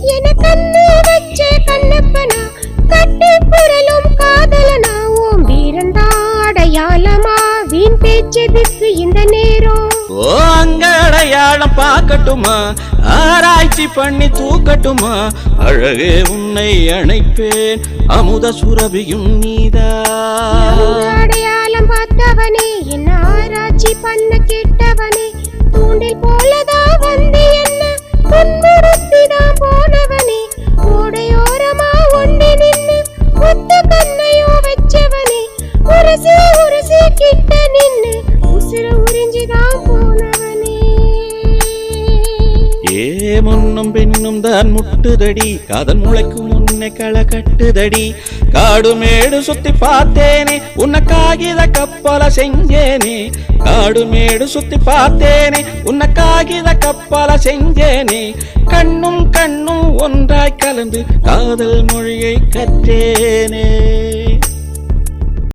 என கண்ணு வச்ச கண்ணப்பனா கட்டி புரளும் காதலனா ஓம் வீரந்தா அடையாளமா வீண் பேச்சதுக்கு இந்த நேரம் ஓ அங்க அடையாளம் பார்க்கட்டுமா ஆராய்ச்சி பண்ணி தூக்கட்டுமா அழகே உன்னை அணைப்பேன் அமுத சுரபியும் நீதா அடையாளம் பார்த்தவனே என்ன ஆராய்ச்சி பண்ண கேட்டவனே தூண்டில் போலதான் வந்து என்ன துன்புறுத்திதான் போனவனே ஓடையோரமா ஒண்டி நின்னு ஒத்த கண்ணையோ வச்சவனே உரசி உரசி கிட்ட நின்னு உசுர உறிஞ்சிதான் போனவனே ஏ முன்னும் பின்னும் தான் முட்டுதடி காதல் முளைக்கும் முன்னை களை கட்டுதடி காடு மேடு சுத்தி பார்த்தேனே உன்னை காகித கப்பல செஞ்சேனே காடு மேடு சுத்தி பார்த்தேனே உன்னை காகித கப்பல செஞ்சேனே கண்ணும் கண்ணும் ஒன்றாய் கலந்து காதல் மொழியை கற்றேனே